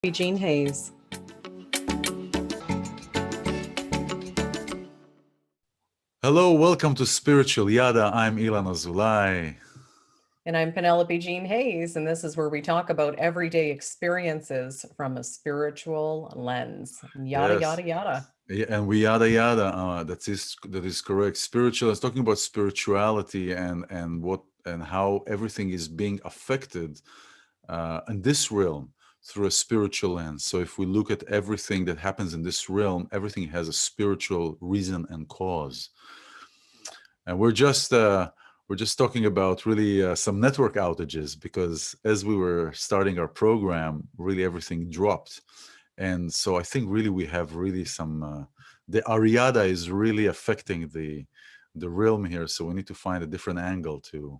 Jean Hayes. Hello, welcome to Spiritual Yada. I'm iLan Azulay. And I'm Penelope Jean Hayes, and this is where we talk about everyday experiences from a spiritual lens. Yada, Yes, yada, yada. and we yada yada. That is correct. Spiritual. It's talking about spirituality and what and how everything is being affected in this realm through a spiritual lens. So if we look at everything that happens in this realm, everything has a spiritual reason and cause. And we're just talking about really some network outages because as we were starting our program, really everything dropped, and so I think really we have really some the Ariada is really affecting the realm here. So we need to find a different angle to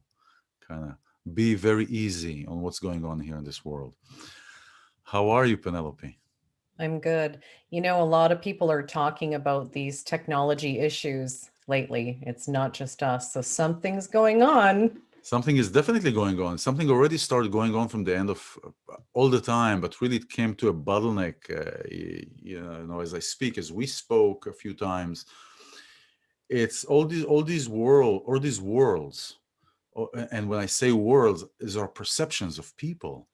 kind of be very easy on what's going on here in this world. How are you, Penelope? I'm good. You know, a lot of people are talking about these technology issues lately. It's not just us. So something's going on. Something is definitely going on. Something already started going on from the end of all the time, but really it came to a bottleneck. As I speak, as we spoke a few times, it's all these worlds. And when I say worlds, is our perceptions of people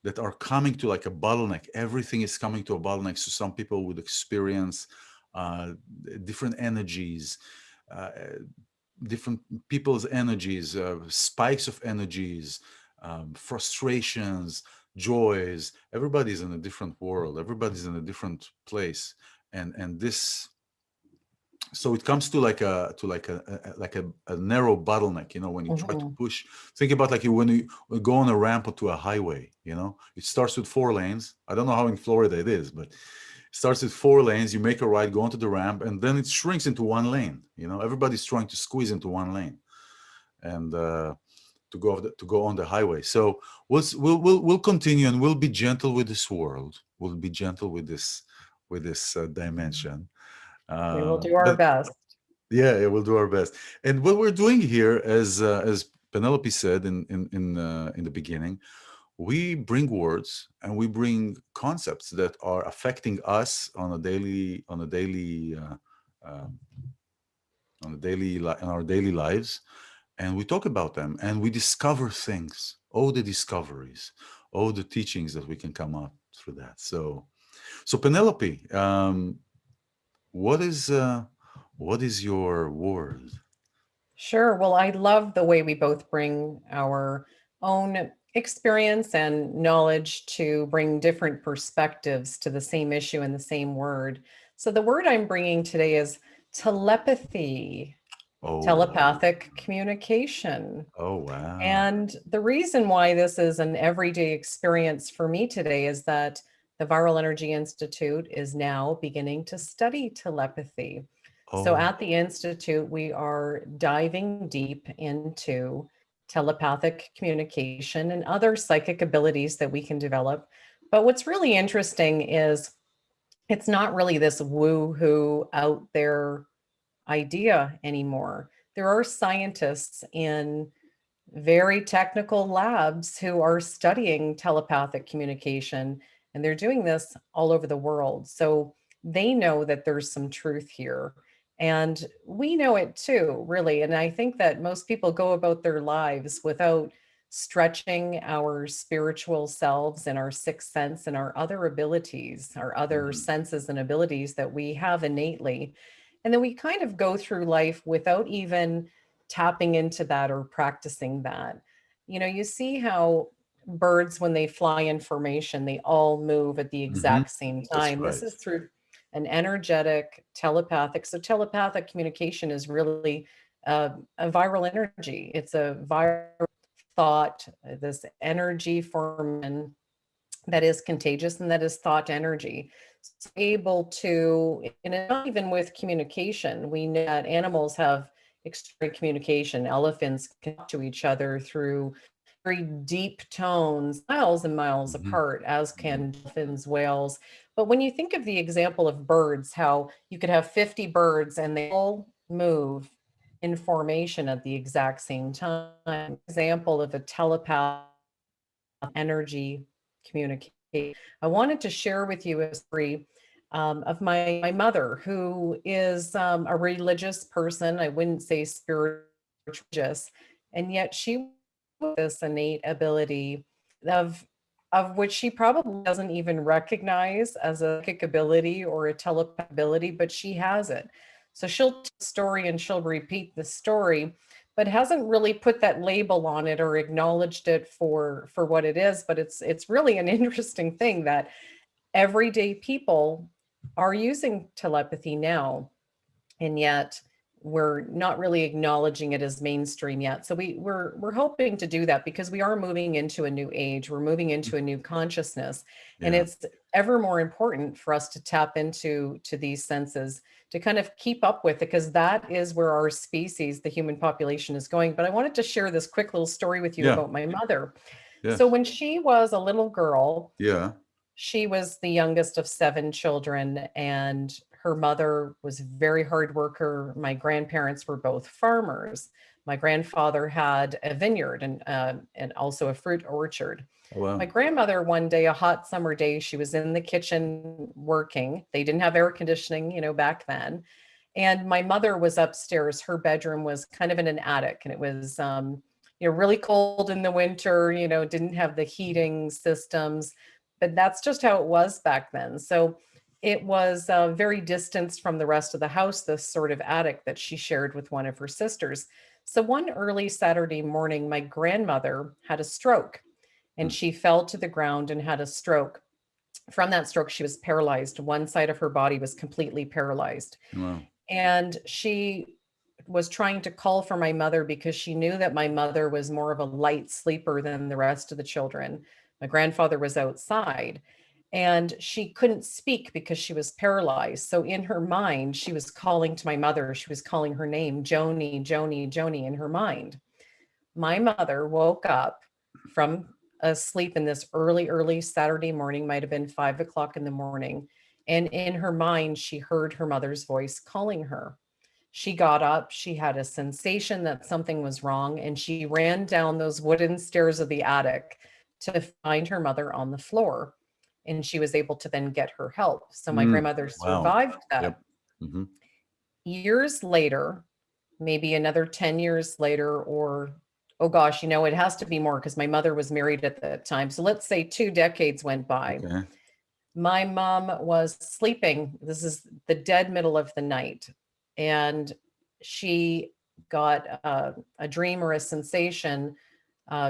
that are coming to like a bottleneck. Everything is coming to a bottleneck. So some people would experience uh, different energies. Uh, Different people's energies, spikes of energies, frustrations, joys. Everybody's in a different world. Everybody's in a different place, and this. So it comes to like a narrow bottleneck. When you try to Mhm. push, think about like when you go on a ramp onto a highway. It starts with 4 lanes. I don't know how in Florida it is, but starts with 4 lanes. You make a right, go onto the ramp, and then it shrinks into 1 lane. Everybody's trying to squeeze into 1 lane, and to go on the highway. So we'll continue, and we'll be gentle with this world. We'll be gentle with this dimension. We will do our But best. yeah, we'll do our best. And what we're doing here, as Penelope said in the beginning, we bring words and we bring concepts that are affecting us uh, in our daily lives, and we talk about them and we discover things, all the discoveries, all the teachings that we can come up through that. So Penelope, what is your word? Sure. Well, I love the way we both bring our own experience and knowledge to bring different perspectives to the same issue and the same word. So, the word I'm bringing today is telepathy, Oh, telepathic communication. oh wow. And the reason why this is an everyday experience for me today is that the Viral Energy Institute is now beginning to study telepathy. So Oh. at the Institute, we are diving deep into telepathic communication and other psychic abilities that we can develop. But what's really interesting is it's not really this woo-hoo out there idea anymore. There are scientists in very technical labs who are studying telepathic communication, and they're doing this all over the world. So they know that there's some truth here. And we know it too, really. And I think that most people go about their lives without stretching our spiritual selves and our sixth sense and our other abilities, our other Mhm. senses and abilities that we have innately. And then we kind of go through life without even tapping into that or practicing that. You know, you see how birds, when they fly in formation, they all move at the Mhm. exact same That's time. This right. is through an energetic telepathic. So, telepathic communication is really a viral energy. It's a viral thought, this energy formation that is contagious and that is thought energy. So able to, and not even with communication, we know that animals have extreme communication. Elephants can talk to each other through very deep tones, miles and miles Mhm. apart, as Mhm. can dolphins, whales. But when you think of the example of birds, how you could have 50 birds and they all move in formation at the exact same time, example of a telepath energy communication. I wanted to share with you a story of my mother, who is a religious person. I wouldn't say spiritual, religious, and yet she has this innate ability of which she probably doesn't even recognize as a psychic ability or a telepathic ability, but she has it. So she'll tell a story and she'll repeat the story, but hasn't really put that label on it or acknowledged it for what it is. But it's really an interesting thing that everyday people are using telepathy now, and yet we're not really acknowledging it as mainstream yet. So we're hoping to do that because we are moving into a new age. We're moving into a new consciousness, and Yeah. it's ever more important for us to tap into these senses to kind of keep up with it, because that is where our species, the human population, is going. But I wanted to share this quick little story with you Yeah. about my mother. So Yes. when she was a little girl, Yeah. she was the youngest of 7 children, and her mother was a very hard worker. My grandparents were both farmers. My grandfather had a vineyard and also a fruit orchard. Oh, wow. My grandmother, one day, a hot summer day, she was in the kitchen working. They didn't have air conditioning, back then. And my mother was upstairs. Her bedroom was kind of in an attic, and it was, really cold in the winter, didn't have the heating systems, but that's just how it was back then. So it was very distanced from the rest of the house, this sort of attic that she shared with one of her sisters. So one early Saturday morning, my grandmother had a stroke, and she fell to the ground and had a stroke. From that stroke, she was paralyzed. One side of her body was completely paralyzed. Wow. And she was trying to call for my mother because she knew that my mother was more of a light sleeper than the rest of the children. My grandfather was outside, and she couldn't speak because she was paralyzed. So in her mind, she was calling to my mother. She was calling her name, Joni, Joni, Joni, in her mind. My mother woke up from asleep in this early Saturday morning, might have been 5 o'clock in the morning. And in her mind, she heard her mother's voice calling her. She got up, she had a sensation that something was wrong, and she ran down those wooden stairs of the attic to find her mother on the floor. And she was able to then get her help. So my grandmother Wow. survived that. Yep. Mm-hmm. Years later, maybe another 10 years later, or oh gosh, it has to be more because my mother was married at that time. So let's say 2 decades went by. Okay. My mom was sleeping. This is the dead middle of the night. And she got a dream or a sensation.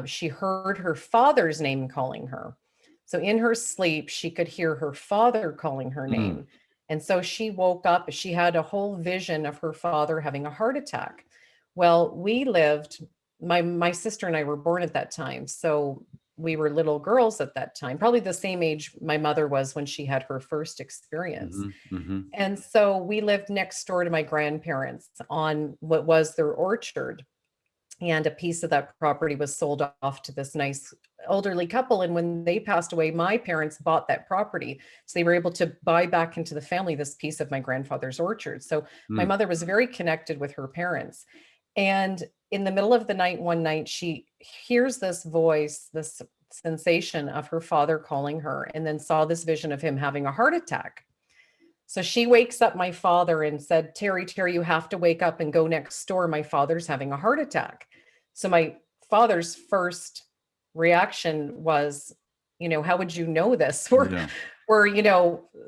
She heard her father's name calling her. So in her sleep, she could hear her father calling her name. And so she woke up. She had a whole vision of her father having a heart attack. Well, we lived, my sister and I were born at that time. So we were little girls at that time, probably the same age my mother was when she had her first experience. Mm-hmm. Mm-hmm. And so we lived next door to my grandparents on what was their orchard. And a piece of that property was sold off to this nice elderly couple. And when they passed away, my parents bought that property. So they were able to buy back into the family this piece of my grandfather's orchard. So my mother was very connected with her parents. And in the middle of the night, one night, she hears this voice, this sensation of her father calling her, and then saw this vision of him having a heart attack. So she wakes up my father and said, Terry, you have to wake up and go next door. My father's having a heart attack. So my father's first reaction was, how would you know this? We're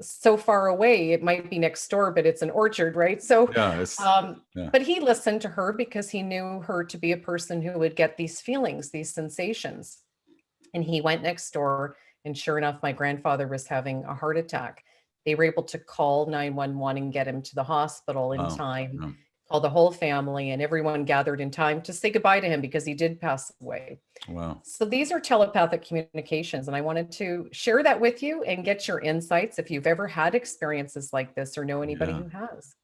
so far away. It might be next door, but it's an orchard, right? So, but he listened to her because he knew her to be a person who would get these feelings, these sensations. And he went next door, and sure enough, my grandfather was having a heart attack. They were able to call 911 and get him to the hospital in time, call the whole family, and everyone gathered in time to say goodbye to him because he did pass away. Wow. So these are telepathic communications, and I wanted to share that with you and get your insights if you've ever had experiences like this or know anybody who has.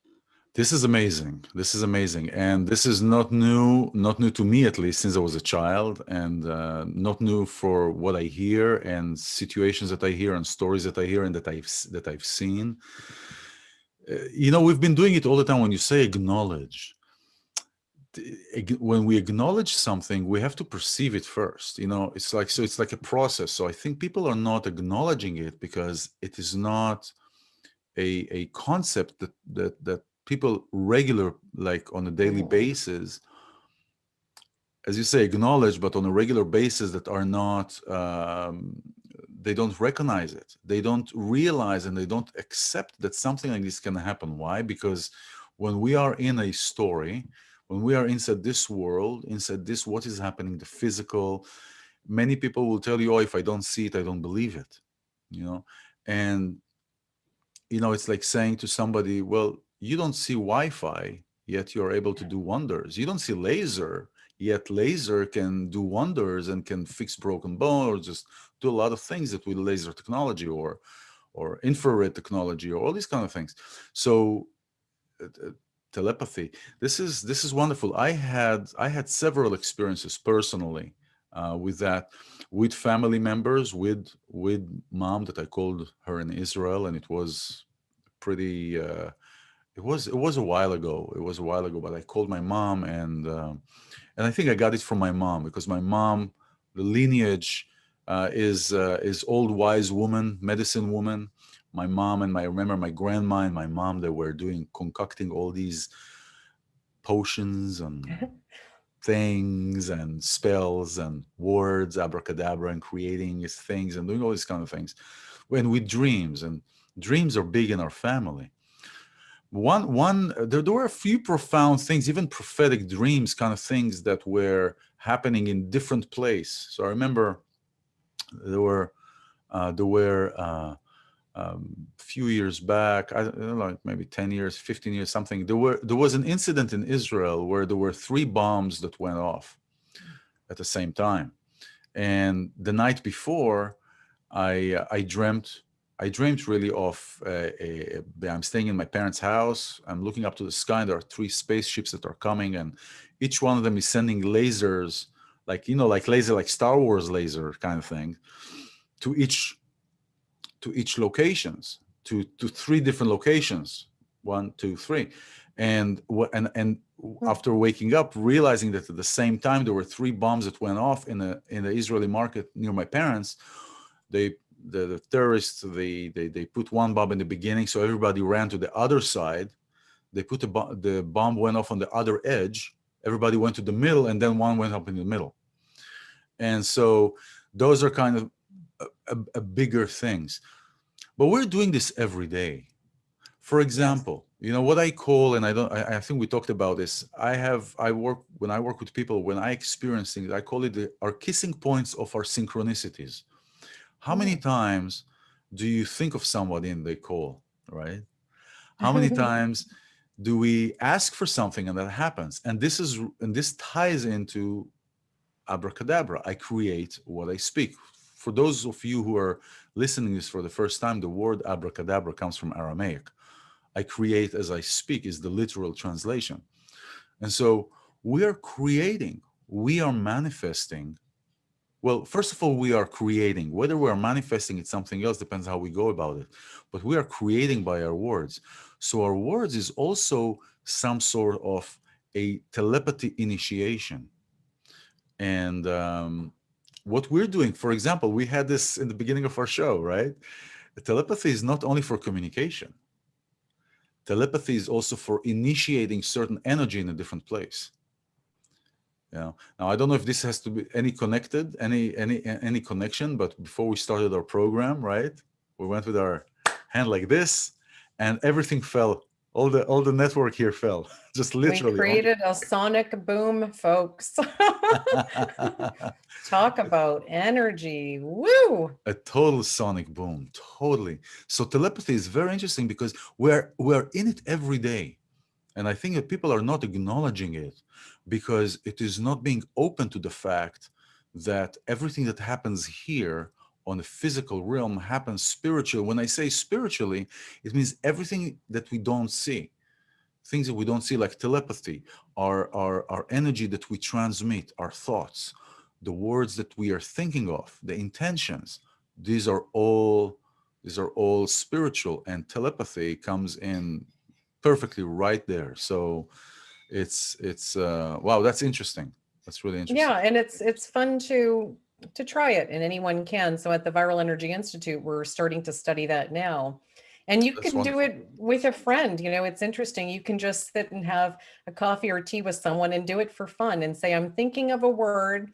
This is amazing. This is amazing. And this is not new to me, at least since I was a child, and not new for what I hear and situations that I hear and stories that I hear and that I've seen. We've been doing it all the time. When you say acknowledge, when we acknowledge something, we have to perceive it first. It's like a process. So I think people are not acknowledging it because it is not a concept that people regular, like on a daily Mhm. basis, as you say, acknowledge, but on a regular basis, that are not, they don't recognize it. They don't realize and they don't accept that something like this can happen. Why? Because when we are in a story, when we are inside this world, inside this, what is happening, the physical, many people will tell you, oh, if I don't see it, I don't believe it, and it's like saying to somebody, well, you don't see Wi-Fi, yet you're able to do wonders. You don't see laser, yet laser can do wonders and can fix broken bone or just do a lot of things that with laser technology or infrared technology or all these kind of things. So telepathy. This is wonderful. I had several experiences personally with that, with family members, with mom that I called her in Israel, and it was pretty. It was a while ago. It was a while ago, but I called my mom, and I think I got it from my mom because my mom, the lineage is old wise woman, medicine woman. My mom and I remember my grandma and my mom, they were concocting all these potions and things and spells and words, abracadabra, and creating these things and doing all these kind of things. When with dreams, and dreams are big in our family. There were a few profound things, even prophetic dreams, kind of things that were happening in different place. So I remember there were few years back, I don't know, like maybe 10 years, 15 years, something. There was an incident in Israel where there were 3 bombs that went off at the same time. And the night before, I dreamt really of I'm staying in my parents' house. I'm looking up to the sky, and there are 3 spaceships that are coming, and each one of them is sending lasers, like laser, like Star Wars laser kind of thing, to each locations, to 3 different locations, 1, 2, 3, and after waking up, realizing that at the same time there were 3 bombs that went off in the Israeli market near my parents. They the terrorists, they put 1 bomb in the beginning, so everybody ran to the other side. They put the bomb went off on the other edge. Everybody went to the middle, and then one went up in the middle. And so those are kind of a bigger things. But we're doing this every day. For Yes. example, what I call, and I think we talked about this. When I work with people, when I experience things, I call it our kissing points of our synchronicities. How many Mm. times do you think of somebody and they call, right? How many times do we ask for something and that happens? And this ties into abracadabra. I create what I speak. For those of you who are listening to this for the first time, the word abracadabra comes from Aramaic. I create as I speak is the literal translation. And so we are creating, we are manifesting. Well, first of all, we are creating. Whether we are manifesting it something else depends how we go about it. But we are creating by our words. So our words is also some sort of a telepathy initiation. And what we're doing, for example, we had this in the beginning of our show, right? Telepathy is not only for communication. Telepathy is also for initiating certain energy in a different place. Now I don't know if this has to be any connection, but before we started our program, right? We went with our hand like this, and everything fell. All the network here fell, just We literally. created a sonic boom, folks. Talk about energy. Woo! A total sonic boom, totally. So telepathy is very interesting because we're in it every day. And I think that people are not acknowledging it because it is not being open to the fact that everything that happens here on the physical realm happens spiritually. When I say spiritually, it means everything that we don't see, things that we don't see, like telepathy, our energy that we transmit, our thoughts, the words that we are thinking of, the intentions. These are all spiritual, and telepathy comes in perfectly right there. So It's wow, that's interesting. That's really interesting. Yeah, and it's fun to try it, and anyone can. So at the Viral Energy Institute, we're starting to study that now. And you That's can do wonderful. it with a friend. You know, it's interesting. You can just sit and have a coffee or tea with someone and do it for fun and say, I'm thinking of a word,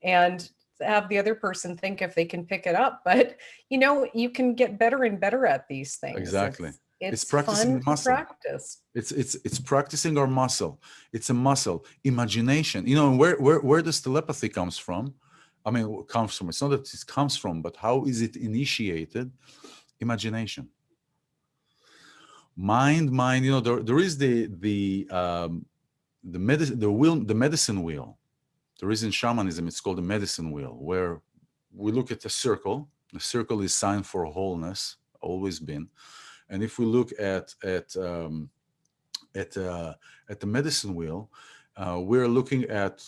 and have the other person think if they can pick it up. But you know, you can get better and better at these things. Exactly. It's It's fun practicing to muscle. practice. It's practicing our muscle. It's a muscle. Imagination. You know, and where does telepathy comes from? I mean, it comes from. It's not that it comes from, but how is it initiated? Imagination. Mind. You know, there is the medicine, the medicine wheel. There is in shamanism. It's called the medicine wheel, where we look at a circle. The circle is sign for wholeness, always been. And if we look at at the medicine wheel, we're looking at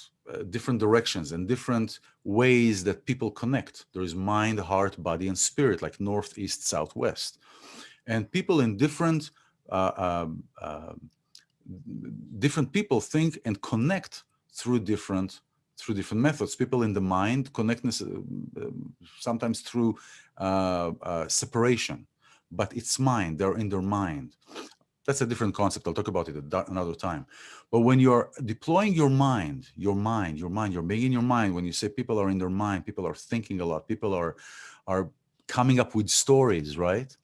different directions and different ways that people connect. There is mind, heart, body, and spirit, like north, east, south, west. And people in uh, um, uh, different people think and connect through different methods. People in the mind connect sometimes through separation, but it's mind. They're in their mind. That's a different concept. I'll talk about it another time. But when you're deploying you're making your mind. When you say people are in their mind, people are thinking a lot. People are coming up with stories, right?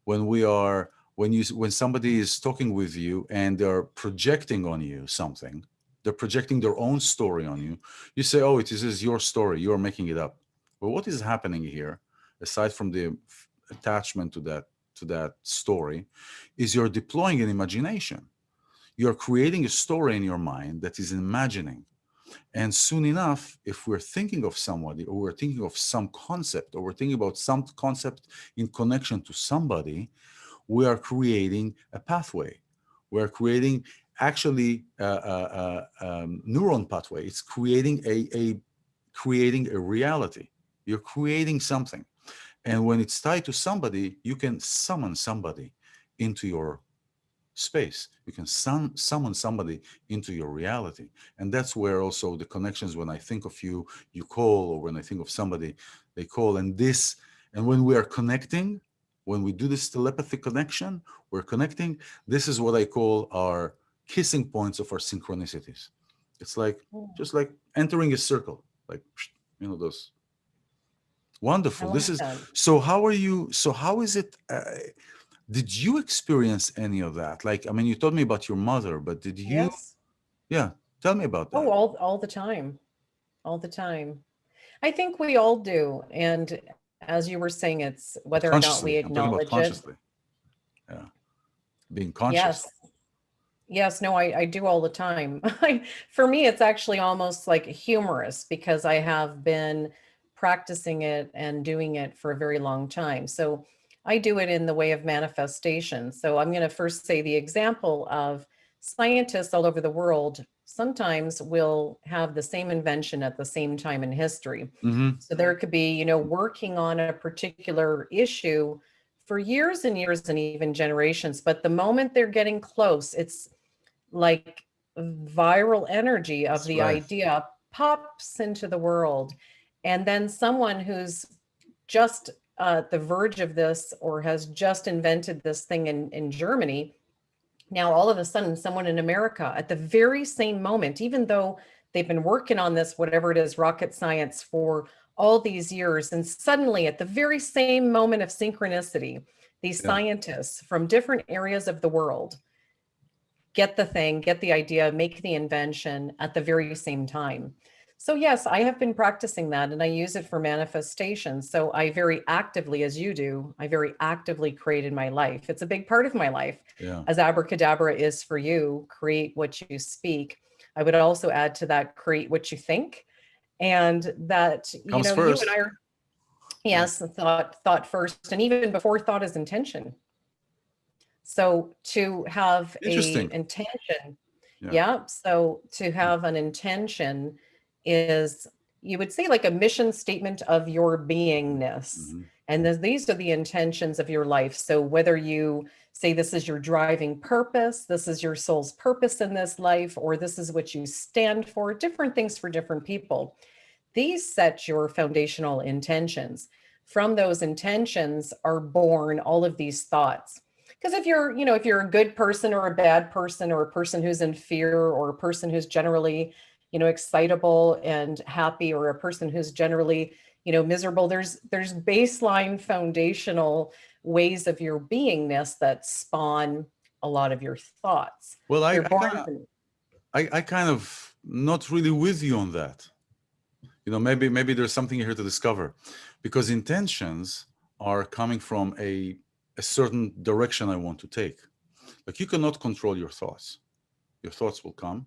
When we are when somebody is talking with you and they're projecting on you something, they're projecting their own story on you. You say, "Oh, it is your story. You're making it up." But what is happening here, aside from the attachment to that story, is you're deploying an imagination. You're creating a story in your mind that is imagining. And soon enough, if we're thinking of somebody, or we're thinking of some concept, or we're thinking about some concept in connection to somebody, we are creating a pathway. We're creating actually neuron pathway. It's creating creating a reality. You're creating something. And when it's tied to somebody, you can summon somebody into your space. You can summon somebody into your reality. And that's where also the connections, when I think of you, you call, or when I think of somebody, they call. And when we are connecting, when we do this telepathic connection, we're connecting. This is what I call our kissing points of our synchronicities. It's like, just like entering a circle, like, those. I Wonderful. This like is that. so. How are you? So how is it? Did you experience any of that? Like, I mean, you told me about your mother, but did you? Yes. Yeah, tell me about Oh, that. all the time. All the time. I think we all do. And as you were saying, it's But whether or not we consciously, I'm talking about acknowledge it. consciously. Yeah, being Yes. conscious. Yes, no, I do all the time. For me, it's actually almost like humorous because I have been practicing it and doing it for a very long time. So I do it in the way of manifestation. So I'm going to first say the example of scientists all over the world sometimes will have the same invention at the same time in history. Mm-hmm. So there could be, working on a particular issue for years and years and even generations. But the moment they're getting close, it's like viral energy of That's the right. idea pops into the world. And then someone who's just at the verge of this or has just invented this thing in Germany, now all of a sudden someone in America at the very same moment, even though they've been working on this, whatever it is, rocket science for all these years, and suddenly at the very same moment of synchronicity, these Yeah. scientists from different areas of the world get the thing, get the idea, make the invention at the very same time. So, yes, I have been practicing that and I use it for manifestation. So, I very actively, as you do, I very actively created my life. It's a big part of my life, Yeah. as abracadabra is for you, create what you speak. I would also add to that, create what you think. And that, Comes you and first. I are, Yeah. yes, thought first. And even before thought is intention. So to have a Interesting. intention, Yeah. yeah. So to have an intention is you would say like a mission statement of your beingness. Hmm. And these are the intentions of your life. So whether you say this is your driving purpose, this is your soul's purpose in this life, or this is what you stand for, different things for different people. These set your foundational intentions. From those intentions are born all of these thoughts. Because if you're, if you're a good person or a bad person, or a person who's in fear, or a person who's generally, excitable and happy, or a person who's generally, miserable, there's baseline foundational ways of your beingness that spawn a lot of your thoughts. Well, They're born from. I kind of not really with you on that. Maybe there's something here to discover, because intentions are coming from a certain direction I want to take. Like, you cannot control your thoughts. Your thoughts will come.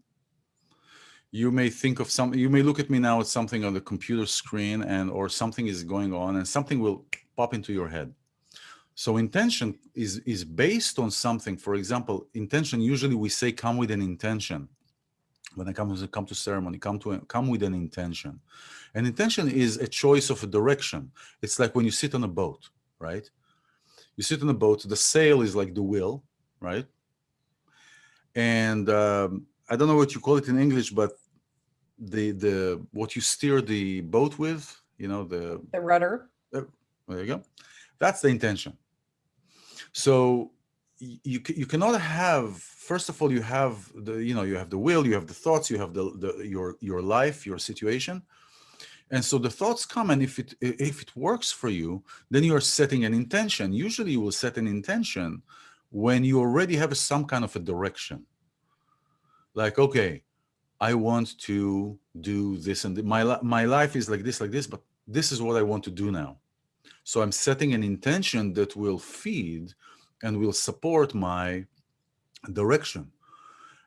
You may think of something, you may look at me now at something on the computer screen, or something is going on and something will pop into your head. So intention is based on something. For example, intention, usually we say come with an intention. When I come to ceremony, come with an intention. An intention is a choice of a direction. It's like when you sit on a boat, right? You sit on a boat, the sail is like the wheel, right? And I don't know what you call it in English, but the what you steer the boat with, The rudder. there you go. That's the intention. So you cannot have, first of all, you have you have the will, you have the thoughts, you have your life, your situation. And so the thoughts come, and if it works for you, then you are setting an intention. Usually you will set an intention when you already have some kind of a direction. Like, okay, I want to do this, and my life is like this, but this is what I want to do now. So I'm setting an intention that will feed and will support my direction.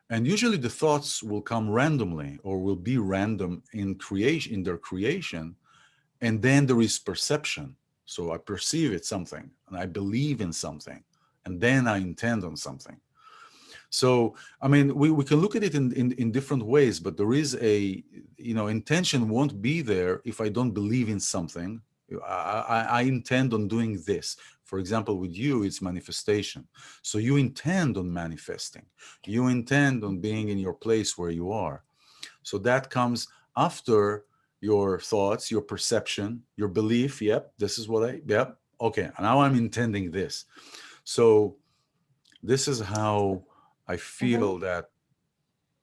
And usually the thoughts will come randomly, or will be random in their creation. And then there is perception. So I perceive it something, and I believe in something, and then I intend on something. So, I mean, we can look at it in different ways, but there is intention won't be there if I don't believe in something. I intend on doing this. For example, with you, it's manifestation. So you intend on manifesting. You intend on being in your place where you are. So that comes after your thoughts, your perception, your belief. Yep, this is yep. Okay, now I'm intending this. So this is how I feel that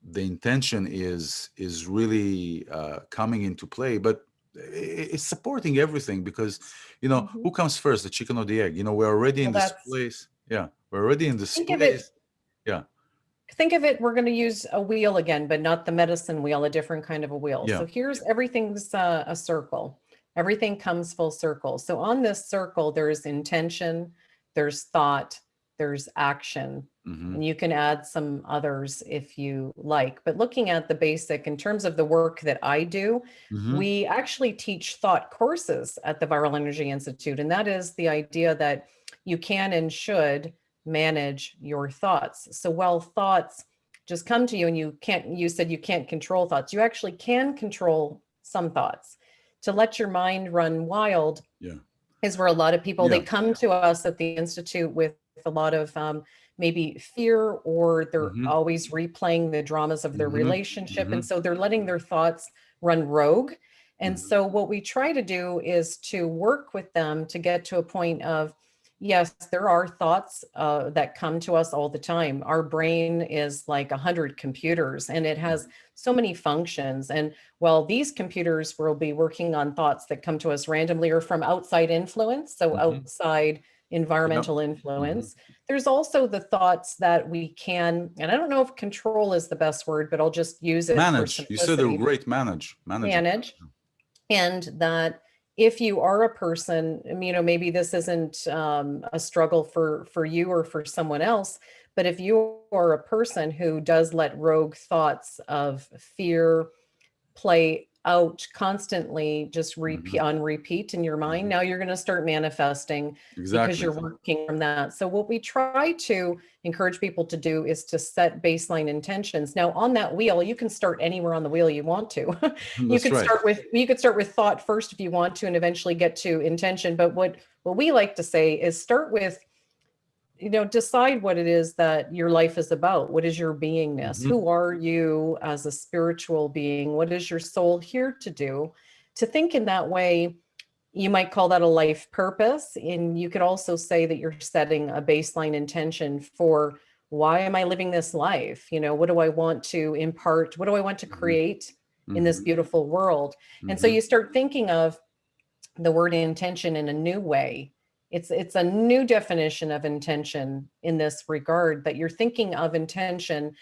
the intention is really coming into play, but it's supporting everything, because who comes first, the chicken or the egg? We're already in this place. Yeah, we're already in this place. Yeah. Think of it, we're going to use a wheel again, but not the medicine wheel, a different kind of a wheel. Yeah. So here's everything's a circle. Everything comes full circle. So on this circle, there's intention, there's thought, there's action. And you can add some others if you like. But looking at the basic, in terms of the work that I do, we actually teach thought courses at the Viral Energy Institute. And that is the idea that you can and should manage your thoughts. So while thoughts just come to you, and you said you can't control thoughts, you actually can control some thoughts. To let your mind run wild is where a lot of people, they come to us at the Institute with a lot of maybe fear, or they're always replaying the dramas of their relationship. And so they're letting their thoughts run rogue. And so what we try to do is to work with them to get to a point of, yes, there are thoughts that come to us all the time. Our brain is like 100 computers, and it has so many functions. And while these computers will be working on thoughts that come to us randomly or from outside influence, so outside environmental influence, there's also the thoughts that we can, and I don't know if control is the best word, but I'll just use it manage. for You said they're great. Manage. And that if you are a person, maybe this isn't a struggle for you or for someone else, but if you are a person who does let rogue thoughts of fear play out constantly, just repeat Mhm. on repeat in your mind, Mhm. now you're going to start manifesting because Exactly. you're working from that. So what we try to encourage people to do is to set baseline intentions. Now on that wheel, you can start anywhere on the wheel you want to. That's right. You could start with thought first if you want to, and eventually get to intention. But what we like to say is start with, decide what it is that your life is about. What is your beingness? Mhm. Who are you as a spiritual being? What is your soul here to do? To think in that way, you might call that a life purpose. And you could also say that you're setting a baseline intention for, why am I living this life? What do I want to impart? What do I want to Mhm. create in this Mhm. beautiful world? And so Mhm. you start thinking of the word intention in a new way. It's a new definition of intention in this regard, that you're thinking of intention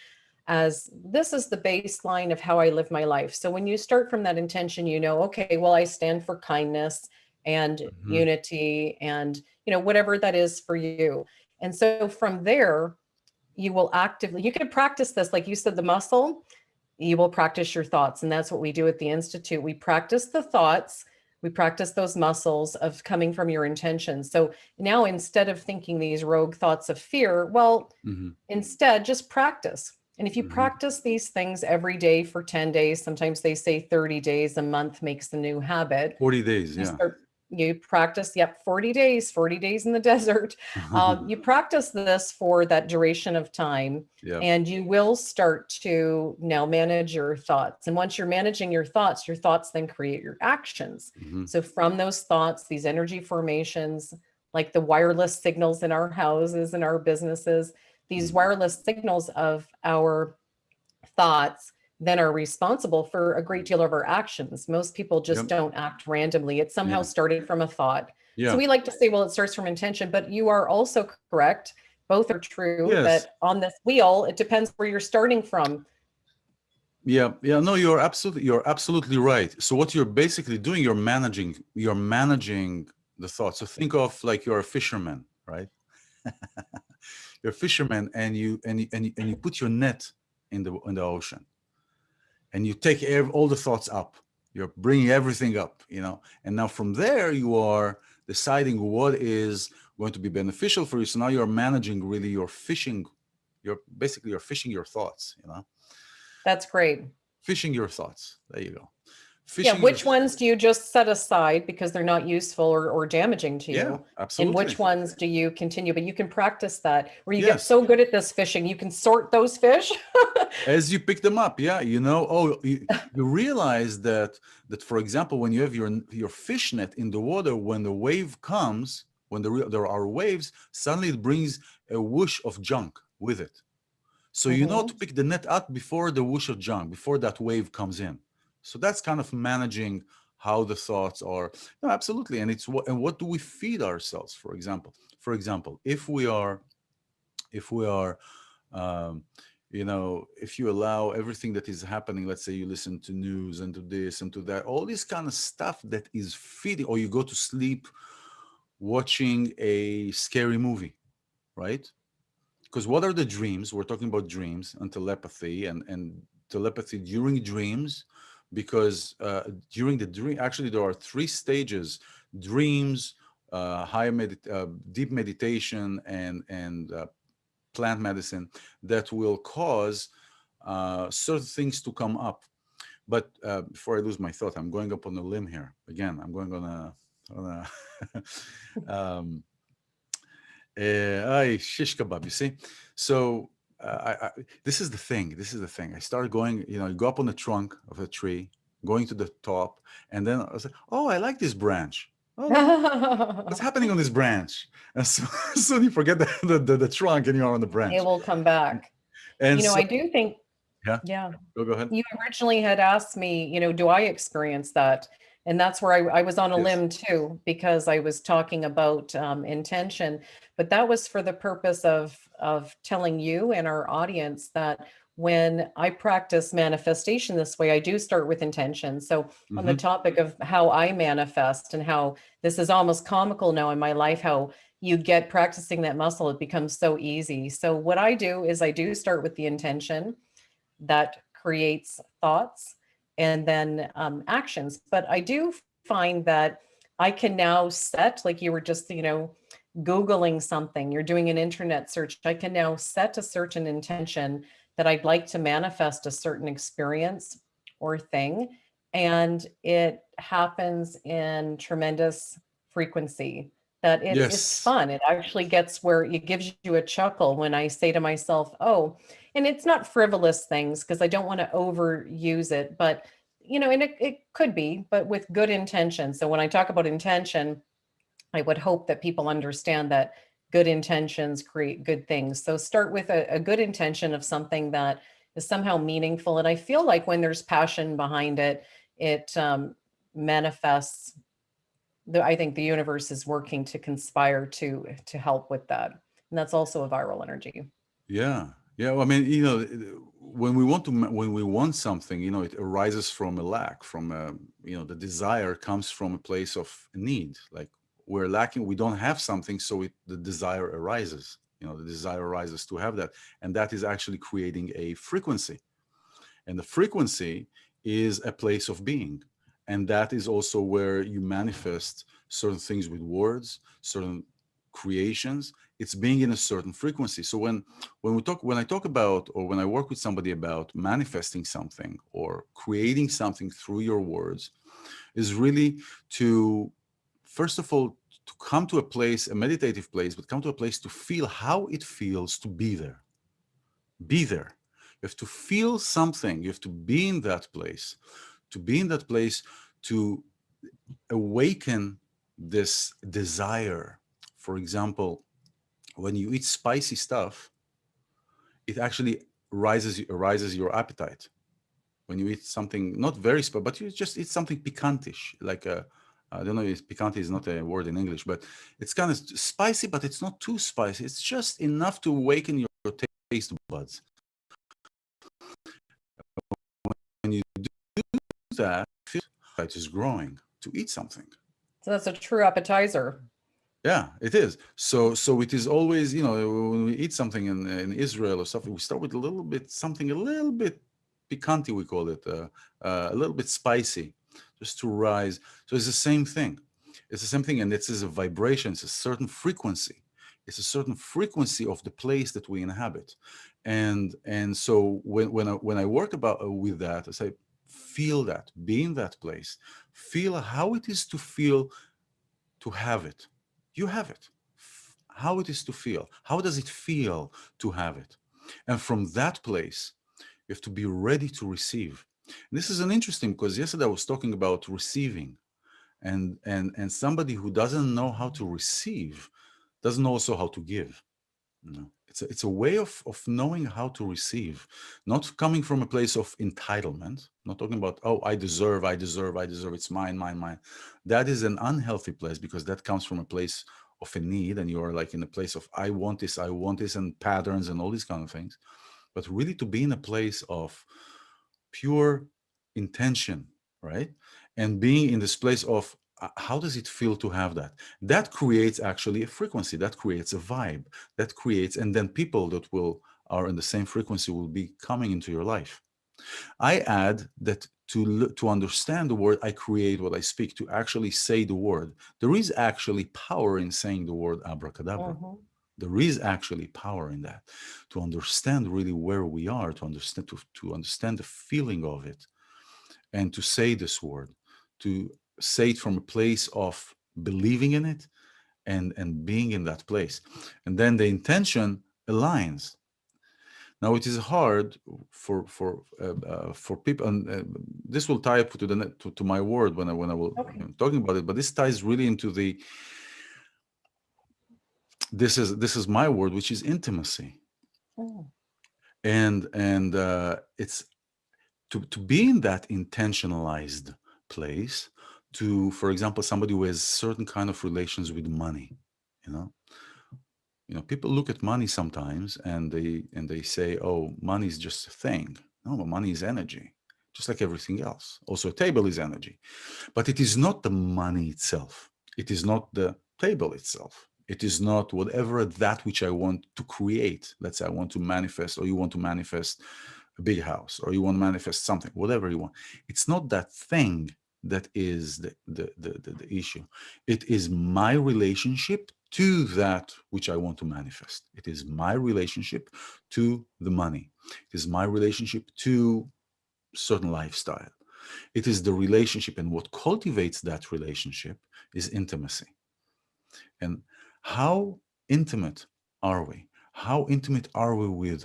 as, this is the baseline of how I live my life. So when you start from that intention, okay, well, I stand for kindness and Mhm. unity and, whatever that is for you. And so from there, you can practice this, like you said, the muscle, you will practice your thoughts. And that's what we do at the Institute. We practice the thoughts, we practice those muscles of coming from your intentions. So now, instead of thinking these rogue thoughts of fear, well, Mhm. instead just practice. And if you Mhm. practice these things every day for 10 days, sometimes they say 30 days, a month makes the new habit. 40 days, You yeah. start, you practice, yep, 40 days in the desert. You practice this for that duration of time, Yeah. and you will start to now manage your thoughts. And once you're managing your thoughts then create your actions. Mhm. So from those thoughts, these energy formations, like the wireless signals in our houses and our businesses, these Mhm. wireless signals of our thoughts then are responsible for a great deal of our actions. Most people just Yep. don't act randomly. It somehow Yeah. started from a thought. So Yeah. we like to say, well, it starts from intention, but you are also correct. Both are true, Yes. that on this wheel, it depends where you're starting from. Yeah. Yeah. No, you're absolutely right. So what you're basically doing, you're managing the thoughts. So think of like you're a fisherman, right? You're a fisherman, and you put your net in the ocean, and you take all the thoughts up. You're bringing everything up, and now from there you are deciding what is going to be beneficial for you. So now you're managing really your fishing. You're fishing your thoughts, That's great. fishing your thoughts. There you go. Yeah, Fishing your, which ones do you just set aside because they're not useful or damaging to yeah, you? And absolutely. which ones do you continue? But you can practice that, where you get Yes. so good at this fishing, you can sort those fish. As you pick them up, yeah, you realize that for example, when you have your fish net in the water, when the wave comes, there are waves, suddenly it brings a whoosh of junk with it. So you know to Mhm. pick the net up before the whoosh of junk, before that wave comes in. So that's kind of managing how the thoughts are. No, absolutely. And what do we feed ourselves, for example? If we are um, if you allow everything that is happening, let's say you listen to news and to this and to that, all this kind of stuff that is feeding, or you go to sleep watching a scary movie, right? Because what are the dreams? We're talking about dreams and telepathy, and telepathy during dreams, because during the dream, actually, there are three stages: dreams, deep meditation, and plant medicine that will cause certain things to come up. But before I lose my thought, I'm going up on a limb here. Again, I'm going a um, shish kebab. You see, so this is the thing. This is the thing. I started going. You go up on the trunk of a tree, going to the top, and then I was like, "Oh, I like this branch. Oh, what's happening on this branch?" And so, so you forget the trunk, and you're on the It branch. will come back. And so, I do think, yeah, yeah, go ahead. you originally had asked me, do I experience that? And that's where I was on a Yes. limb too, because I was talking about intention, but that was for the purpose of telling you and our audience that when I practice manifestation this way, I do start with intention. So on the Hmm. topic of how I manifest and how this is almost comical now in my life, how you get practicing that muscle, it becomes so easy. So what I do is I do start with the intention that creates thoughts. and then actions. But I do find that I can now set, like you were just, Googling something, you're doing an internet search, I can now set a certain intention that I'd like to manifest a certain experience or thing. And it happens in tremendous frequency that it's Yes. fun. It actually gets where it gives you a chuckle when I say to myself, oh, and it's not frivolous things because I don't want to overuse it, but and it could be, but with good intention. So when I talk about intention, I would hope that people understand that good intentions create good things. So start with a good intention of something that is somehow meaningful. And I feel like when there's passion behind it, it manifests. I think the universe is working to conspire to help with that, and that's also a viral energy. Yeah. Yeah. Well, I mean, when we want something, it arises from a lack, from the desire comes from a place of need. Like we're lacking, we don't have something, so the desire arises. The desire arises to have that, and that is actually creating a frequency. And the frequency is a place of being. And that is also where you manifest certain things with words, certain creations. It's being in a certain frequency. So when I talk about, or when I work with somebody about manifesting something or creating something through your words, is really to, first of all, to come to a place, a meditative place, but come to a place to feel how it feels to be there. Be there. You have to feel something. You have to be in that place. To be in that place, to awaken this desire. For example, when you eat spicy stuff, it actually rises your appetite. When you eat something not very spicy, but you just eat something picantish, like I don't know if picante is not a word in English, but it's kind of spicy, but it's not too spicy. It's just enough to awaken your taste buds. When you do that, it is growing to eat something. So that's a true appetizer. Yeah, it is. So it is always, when we eat something in Israel or something, we start with a little bit, something a little bit picante, we call it, a little bit spicy, just to rise. So it's the same thing. It's the same thing, and this is a vibration. It's a certain frequency. It's a certain frequency of the place that we inhabit, and so when I work with that, I say, feel that, be in that place, feel how it is to feel, to have it. You have it. How it is to feel. How does it feel to have it? And from that place, you have to be ready to receive. And this is an interesting, because yesterday I was talking about receiving, and somebody who doesn't know how to receive doesn't know also how to give. It's a way of knowing how to receive, not coming from a place of entitlement, not talking about, oh, I deserve, it's mine. That is an unhealthy place, because that comes from a place of a need, and you're like in a place of, I want this, and patterns and all these kind of things. But really to be in a place of pure intention, right? And being in this place of, how does it feel to have that? That creates actually a frequency, that creates a vibe, that creates, and then people that are in the same frequency will be coming into your life. I add that to understand the word, I create what I speak, to actually say the word. There is actually power in saying the word abracadabra. Mm-hmm. There is actually power in that, to understand really where we are, to understand the feeling of it, and to say this word, to say it from a place of believing in it, and being in that place. And then the intention aligns. Now it is hard for people, and this will tie up to my word when I will Okay. talking about it. But this ties really into this is my word, which is intimacy. Mm. And it's to be in that intentionalized place, to, for example, somebody who has certain kind of relations with money, you know people look at money sometimes, and they say, oh, money is just a thing. No, but money is energy, just like everything else. Also, a table is energy, but it is not the money itself. It is not the table itself. It is not whatever that which I want to create. Let's say I want to manifest, or you want to manifest a big house, or you want to manifest something, whatever you want. It's not that thing that is the issue. It is my relationship to that which I want to manifest. It is my relationship to the money. It is my relationship to certain lifestyle. It is the relationship, and what cultivates that relationship is intimacy. And how intimate are we? How intimate are we with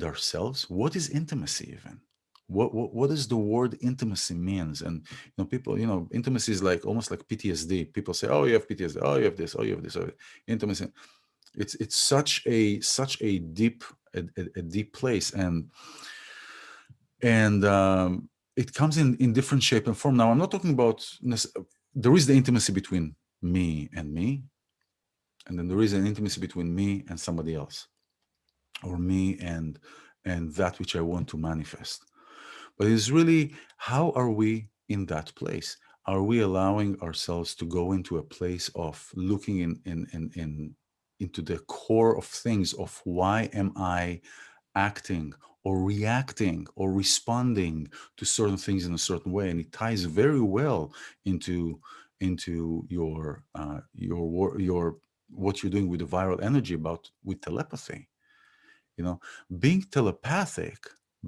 ourselves? What is intimacy even? What does the word intimacy means? And people, intimacy is like almost like PTSD. People say, "Oh, you have PTSD. Oh, you have this. Oh, you have this." Oh, intimacy. It's such a deep place, and it comes in different shape and form. Now, I'm not talking about there is the intimacy between me, and then there is an intimacy between me and somebody else, or me and that which I want to manifest. But it's really, how are we in that place? Are we allowing ourselves to go into a place of looking into the core of things, of why am I acting or reacting or responding to certain things in a certain way? And it ties very well into your what you're doing with the viral energy with telepathy. Being telepathic,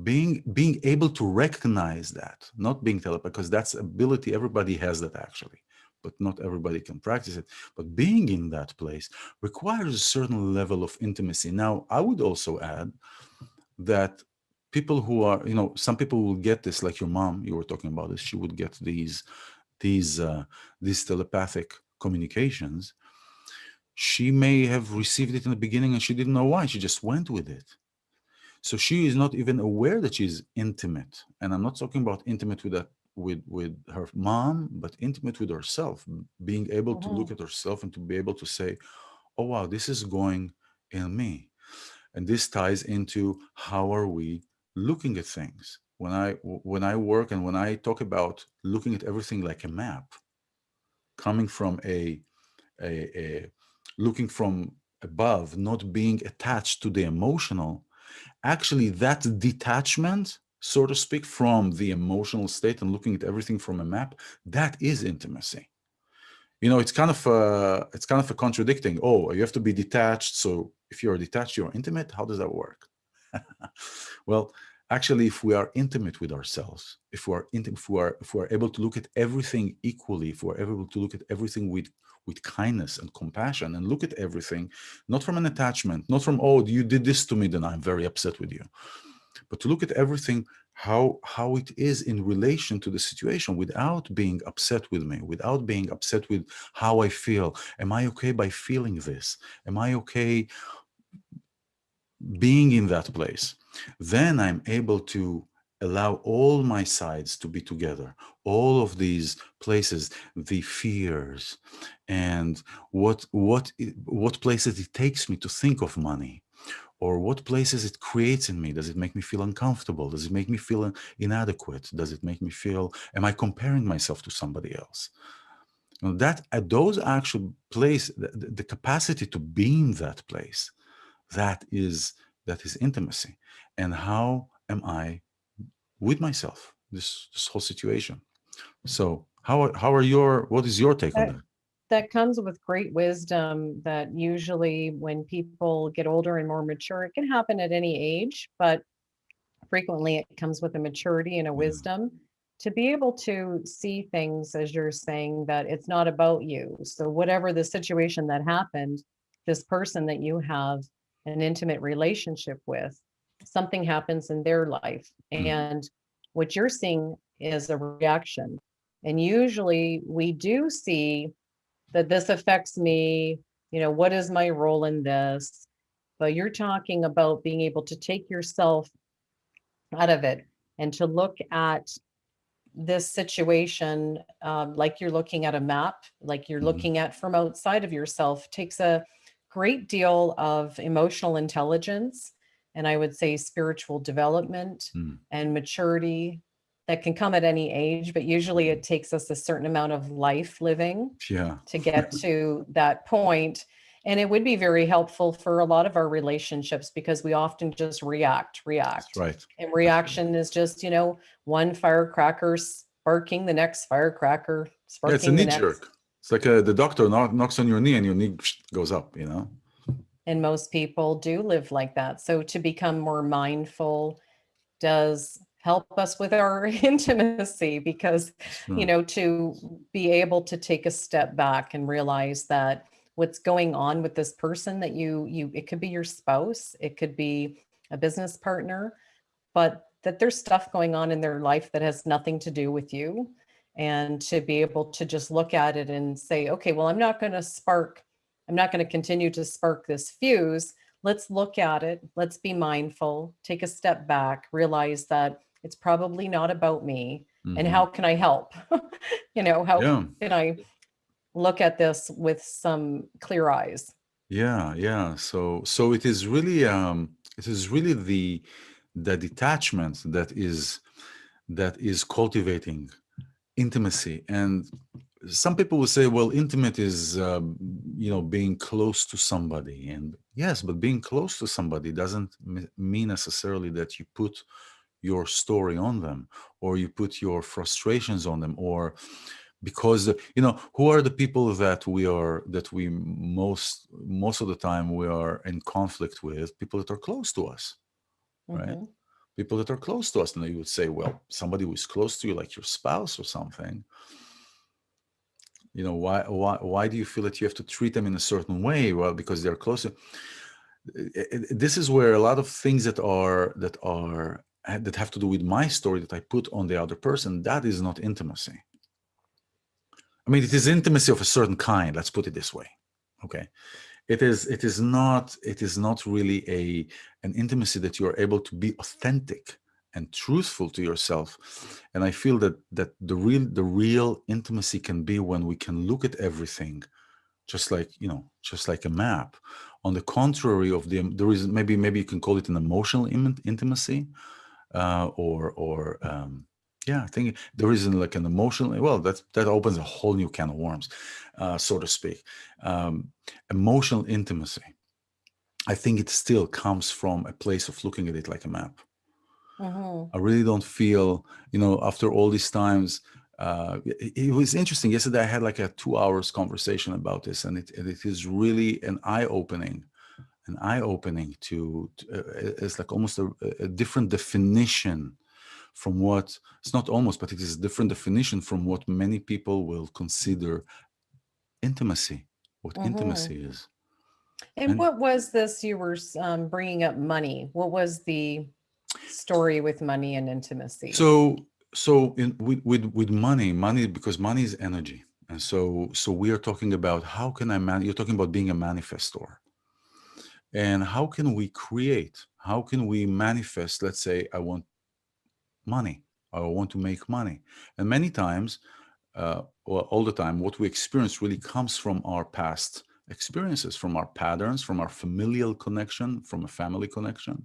being able to recognize that, not being telepathic, because that's ability, everybody has that actually, but not everybody can practice it. But being in that place requires a certain level of intimacy. Now, I would also add that people who are, some people will get this, like your mom, you were talking about this, she would get these telepathic communications. She may have received it in the beginning and she didn't know why. She just went with it. So she is not even aware that she's intimate. And I'm not talking about intimate with her mom, but intimate with herself, being able to look Mhm. at herself and to be able to say, oh, wow, this is going in me. And this ties into how are we looking at things. When I work and when I talk about looking at everything like a map, coming from a looking from above, not being attached to the emotional, actually that detachment, so to speak, from the emotional state and looking at everything from a map, that is intimacy. It's kind of a contradicting. Oh, you have to be detached. So if you're detached, you're intimate. How does that work? Well, actually, if we are intimate with ourselves, if we are able to look at everything equally, if we're able to look at everything with kindness and compassion, and look at everything not from an attachment, not from, oh, you did this to me, then I'm very upset with you, but to look at everything how it is in relation to the situation, without being upset with me, without being upset with how I feel. Am I okay by feeling this? Am I okay being in that place? Then I'm able to allow all my sides to be together, all of these places, the fears, and what places it takes me to think of money, or what places it creates in me. Does it make me feel uncomfortable? Does it make me feel inadequate? Does it make me feel, am I comparing myself to somebody else? That at those actual place, the capacity to be in that place, that is intimacy. And how am I with myself, this whole situation? So what is your take on That that? that comes with great wisdom, that usually when people get older and more mature, it can happen at any age, but frequently it comes with a maturity and a Yeah. wisdom to be able to see things, as you're saying, that it's not about you. So whatever the situation that happened, this person that you have an intimate relationship with, something happens in their life, Mhm. and what you're seeing is a reaction. And usually we do see that this affects me, what is my role in this? But you're talking about being able to take yourself out of it and to look at this situation, like you're looking at a map, like you're Mhm. looking at from outside of yourself, takes a great deal of emotional intelligence, and I would say spiritual development Mhm. and maturity that can come at any age, but usually Mhm. it takes us a certain amount of life living Yeah. to get to that point. And it would be very helpful for a lot of our relationships because we often just That's react. right. And That's right. reaction is just, one firecracker sparking the next firecracker, Yeah, it's a sparking the knee next. jerk. It's like the doctor knocks on your knee and your knee goes up, you know? And most people do live like that. So to become more mindful does help us with our intimacy because, It's true. to be able to take a step back and realize that what's going on with this person that it could be your spouse, it could be a business partner, but that there's stuff going on in their life that has nothing to do with you. And to be able to just look at it and say, okay, well, I'm not going to continue to spark this fuse. Let's look at it. Let's be mindful, take a step back, realize that it's probably not about me. And Hmm. how can I help? How Yeah. can I look at this with some clear eyes? Yeah, yeah. So it is really the detachment that is cultivating intimacy. And some people will say, well, intimate is being close to somebody. And yes, but being close to somebody doesn't mean necessarily that you put your story on them, or you put your frustrations on them, or because who are the people that we most of the time we are in conflict with? People that are close to us, right? Hmm. People that are close to us. And you would say, well, somebody who is close to you, like your spouse or something, why do you feel that you have to treat them in a certain way? Well, because they're closer. This is where a lot of things that have to do with my story that I put on the other person, that is not intimacy. I mean, it is intimacy of a certain kind, let's put it this way. Okay. It is not really an intimacy that you're able to be authentic and truthful to yourself. And I feel that the real intimacy can be when we can look at everything just like a map. On the contrary of there is maybe you can call it an emotional intimacy, or yeah, I think there is like an emotional. Well, that opens a whole new can of worms, so to speak. Emotional intimacy, I think it still comes from a place of looking at it like a map. Hmm. I really don't feel, after all these times. It was interesting. Yesterday, I had like a 2 hours conversation about this, and it is really an eye opening it's like almost a different definition from what it's not almost, but it is a different definition from what many people will consider intimacy, what Hmm. intimacy is. And And what was this you were bringing up money? What was the story with money and intimacy? so with money, because money is energy. And so we are talking about how can you're talking about being a manifestor. And how can we manifest? Let's say I want money, or I want to make money. And many times, or all the time, what we experience really comes from our past experiences, from our patterns, from our familial connection, from a family connection,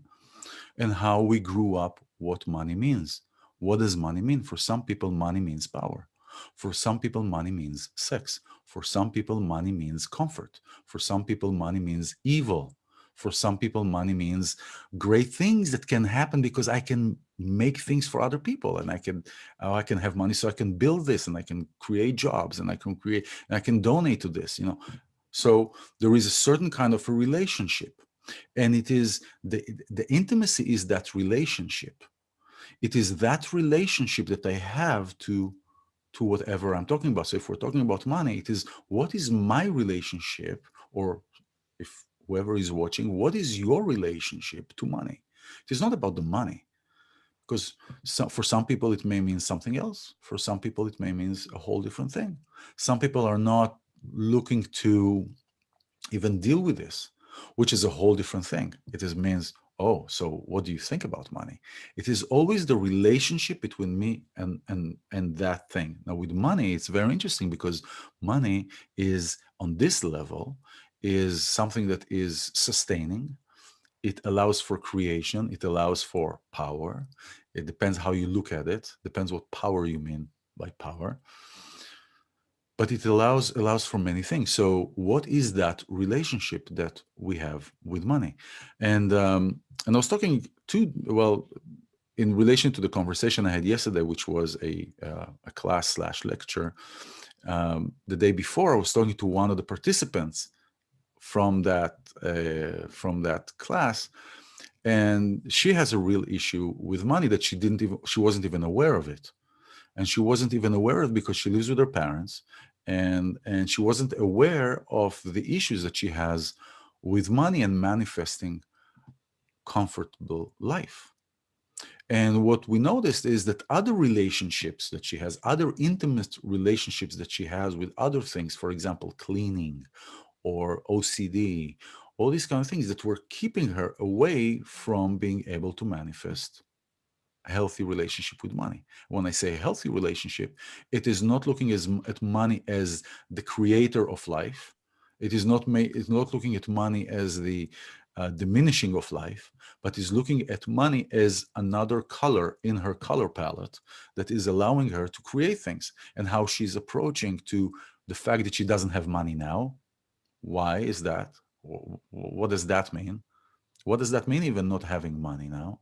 and how we grew up, what money means. What does money mean? For some people, money means power. For some people, money means sex. For some people, money means comfort. For some people, money means evil. For some people, money means great things that can happen because I can make things for other people, and I can have money so I can build this, and I can create jobs, and I can donate to this. So there is a certain kind of a relationship, and it is the intimacy is that relationship. It is that relationship that I have to whatever I'm talking about. So if we're talking about money, it is, what is my relationship? Or if whoever is watching, what is your relationship to money? It is not about the money, because for some people it may mean something else. For some people it may mean a whole different thing. Some people are not looking to even deal with this, which is a whole different thing. It is means, oh, so what do you think about money? It is always the relationship between me and that thing. Now with money, it's very interesting, because money is on this level is something that is sustaining. It allows for creation. It allows for power. It depends how you look at it. Depends what power you mean by power. but it allows for many things. So what is that relationship that we have with money? And I was talking to, well, in relation to the conversation I had yesterday, which was a class slash lecture. The day before, I was talking to one of the participants from that class, and she has a real issue with money that she wasn't even aware of it. And she wasn't even aware of it because she lives with her parents, and she wasn't aware of the issues that she has with money and manifesting comfortable life. And what we noticed is that other relationships that she has, other intimate relationships that she has with other things, for example, cleaning or OCD, all these kind of things that were keeping her away from being able to manifest a healthy relationship with money. When I say a healthy relationship, it is not looking at money as the creator of life. It's not looking at money as the diminishing of life, but is looking at money as another color in her color palette that is allowing her to create things, and how she's approaching to the fact that she doesn't have money now. Why is that? What does that mean? What does that mean, even not having money now?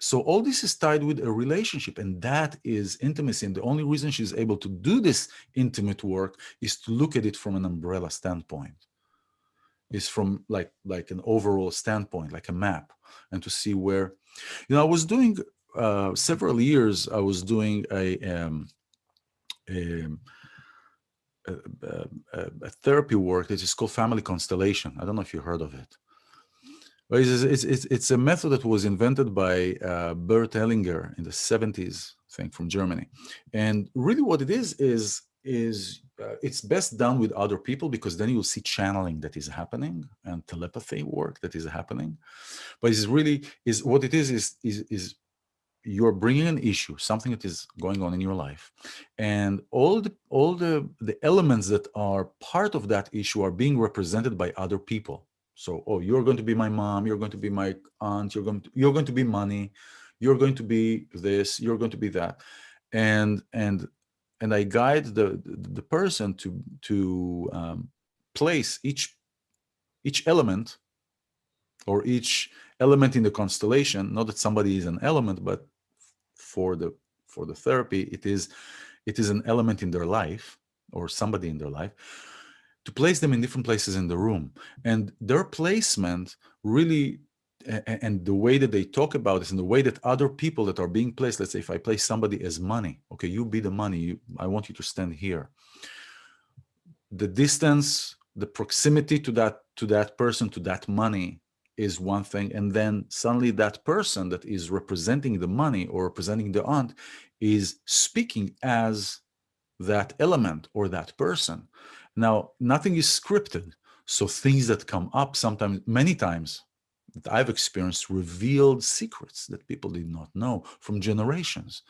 So all this is tied with a relationship, and that is intimacy. And the only reason she's able to do this intimate work is to look at it from an umbrella standpoint, is from like an overall standpoint, like a map, and to see where, I was doing several years. I was doing a, a therapy work that is called family constellation. I don't know if you heard of it. Well, it's a method that was invented by Bert Hellinger in the 70s, I think, from Germany. And really what it is it's best done with other people, because then you'll see channeling that is happening and telepathy work that is happening. But it's really is what it is you're bringing an issue, something that is going on in your life, and all the elements that are part of that issue are being represented by other people. So, oh, you're going to be my mom, you're going to be my aunt, you're going to be money, you're going to be this, you're going to be that, and I guide the person to place each element, or each element in the constellation. Not that somebody is an element, but for the therapy, it is an element in their life, or somebody in their life, to place them in different places in the room. And their placement really, and the way that they talk about this, and the way that other people that are being placed, let's say if I place somebody as money, okay, you be the money, I want you to stand here. The distance, the proximity to that person, to that money, is one thing. And then suddenly that person that is representing the money or representing the aunt is speaking as that element or that person. Now, nothing is scripted. So things that come up sometimes, many times, that I've experienced, revealed secrets that people did not know from generations,